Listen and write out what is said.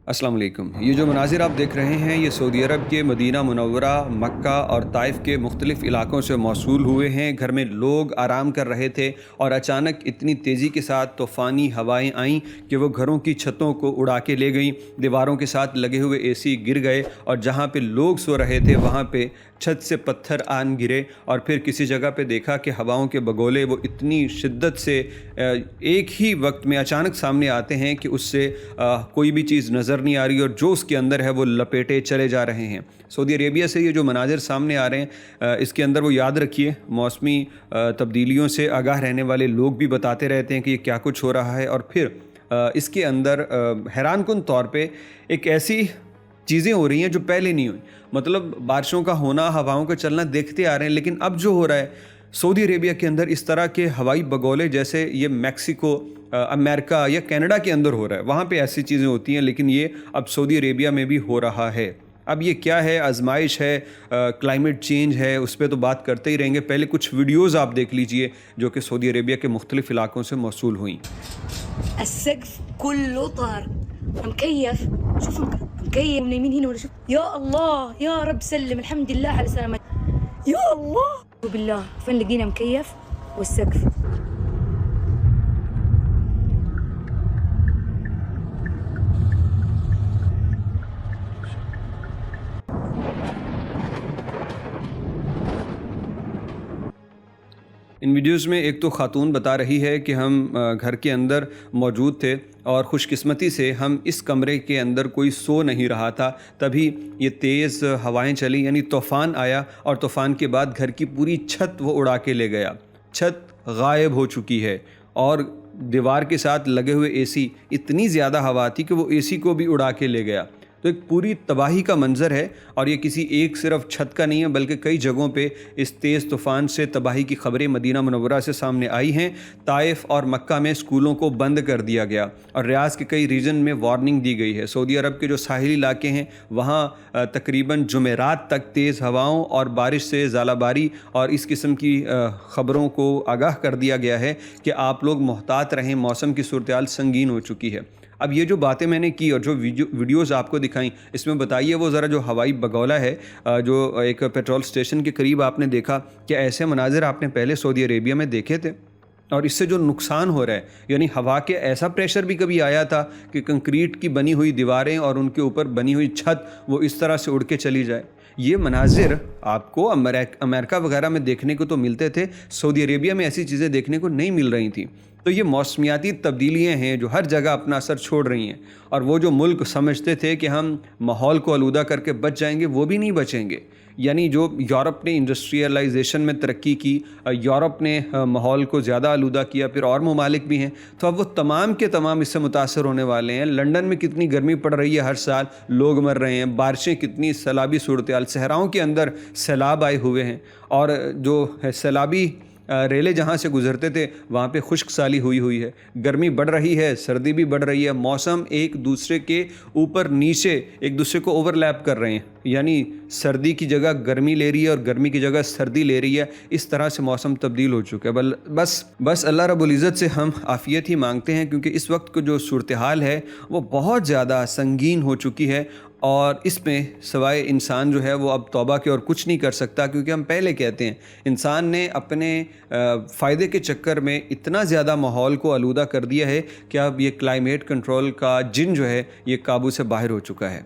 अस्सलाम वालेकुम। ये जो मनाज़िर आप देख रहे हैं ये सऊदी अरब के मदीना मुनव्वरा, मक्का और ताइफ़ के मुख्तलिफ़ इलाक़ों से मौसूल हुए हैं। घर में लोग आराम कर रहे थे और अचानक इतनी तेज़ी के साथ तूफ़ानी हवाएं आईं कि वो घरों की छतों को उड़ा के ले गईं। दीवारों के साथ लगे हुए एसी गिर गए और जहाँ पे लोग सो रहे थे वहाँ पे छत से पत्थर आन गिरे। और फिर किसी जगह पे देखा कि हवाओं के बगोले वो इतनी शिद्दत से एक ही वक्त में अचानक सामने आते हैं कि उससे कोई भी चीज़ नज़र नहीं आ रही और जो उसके अंदर है वो लपेटे चले जा रहे हैं। सऊदी अरेबिया से ये जो मनाज़िर सामने आ रहे हैं इसके अंदर वो याद रखिए मौसमी तब्दीलियों से आगाह रहने वाले लोग भी बताते रहते हैं कि ये क्या कुछ हो रहा है। और फिर इसके अंदर हैरानकुन तौर पे एक ऐसी चीज़ें हो रही हैं जो पहले नहीं हुई। मतलब बारिशों का होना, हवाओं का चलना देखते आ रहे हैं, लेकिन अब जो हो रहा है सऊदी अरेबिया के अंदर इस तरह के हवाई बगोले जैसे ये मैक्सिको, अमेरिका या कनाडा के अंदर हो रहा है, वहाँ पे ऐसी चीज़ें होती हैं, लेकिन ये अब सऊदी अरेबिया में भी हो रहा है। अब ये क्या है, आजमाइश है, क्लाइमेट चेंज है, उस पर तो बात करते ही रहेंगे। पहले कुछ वीडियोज़ आप देख लीजिए जो कि सऊदी अरेबिया के मुख्तलिफ़ इलाकों से मौसूल हुई। السقف كله طار مكيف. شوف مكيف نايمين هنا ولا شوف. يا الله يا رب سلم الحمد لله على سلامتك. يا الله بالله فين لقينا مكيف والسقف. इन वीडियोज़ में एक तो ख़ातून बता रही है कि हम घर के अंदर मौजूद थे और ख़ुशकिस्मती से हम इस कमरे के अंदर कोई सो नहीं रहा था, तभी ये तेज़ हवाएं चली, यानी तूफ़ान आया और तूफ़ान के बाद घर की पूरी छत वो उड़ा के ले गया। छत गायब हो चुकी है और दीवार के साथ लगे हुए एसी, इतनी ज़्यादा हवा थी कि वो एसी को भी उड़ा के ले गया। तो एक पूरी तबाही का मंज़र है और ये किसी एक सिर्फ छत का नहीं है बल्कि कई जगहों पे इस तेज़ तूफ़ान से तबाही की ख़बरें मदीना मुनव्वरा से सामने आई हैं। ताइफ़ और मक्का में स्कूलों को बंद कर दिया गया और रियाज़ के कई रीजन में वार्निंग दी गई है। सऊदी अरब के जो साहिली इलाके हैं वहाँ तकरीबन जुमेरात तक तेज़ हवाओं और बारिश से ज़ालाबारी और इस किस्म की ख़बरों को आगाह कर दिया गया है कि आप लोग मोहतात रहें, मौसम की सूरत हाल संगीन हो चुकी है। अब ये जो बातें मैंने की और जो वीडियोज़ आपको दिखाई, इसमें बताइए वो ज़रा जो हवाई बगौला है जो एक पेट्रोल स्टेशन के करीब आपने देखा, क्या ऐसे मनाज़िर आपने पहले सऊदी अरेबिया में देखे थे? और इससे जो नुकसान हो रहा है, यानी हवा के ऐसा प्रेशर भी कभी आया था कि कंक्रीट की बनी हुई दीवारें और उनके ऊपर बनी हुई छत वो इस तरह से उड़ के चली जाए? ये मनाजिर आपको अमेरिका वगैरह में देखने को तो मिलते थे, सऊदी अरेबिया में ऐसी चीज़ें देखने को नहीं मिल रही थी। तो ये मौसमियाती तब्दीलियाँ हैं जो हर जगह अपना असर छोड़ रही हैं और वो जो मुल्क समझते थे कि हम माहौल को आलूदा करके बच जाएंगे, वो भी नहीं बचेंगे। यानी जो यूरोप ने इंडस्ट्रियलाइजेशन में तरक्की की, यूरोप ने माहौल को ज़्यादा आलूदा किया, फिर और ममालिक भी हैं, तो अब वो तमाम के तमाम इससे मुतासर होने वाले हैं। लंदन में कितनी गर्मी पड़ रही है, हर साल लोग मर रहे हैं, बारिशें कितनी, सैलाबी सूरत हाल, सहराओं के अंदर सैलाब आए हुए हैं और जो है सैलाबी रेले जहाँ से गुज़रते थे वहाँ पे खुश्क साली हुई है। गर्मी बढ़ रही है, सर्दी भी बढ़ रही है, मौसम एक दूसरे के ऊपर नीचे एक दूसरे को ओवरलैप कर रहे हैं, यानी सर्दी की जगह गर्मी ले रही है और गर्मी की जगह सर्दी ले रही है। इस तरह से मौसम तब्दील हो चुका है। बस अल्लाह रब्बुल इज़्ज़त से हम आफ़ियत ही मांगते हैं, क्योंकि इस वक्त को जो सूरत हाल है वो बहुत ज़्यादा संगीन हो चुकी है और इसमें सवाए इंसान जो है वो अब तौबा के और कुछ नहीं कर सकता। क्योंकि हम पहले कहते हैं इंसान ने अपने फ़ायदे के चक्कर में इतना ज़्यादा माहौल को आलूदा कर दिया है कि अब ये क्लाइमेट कंट्रोल का जिन जो है ये काबू से बाहर हो चुका है।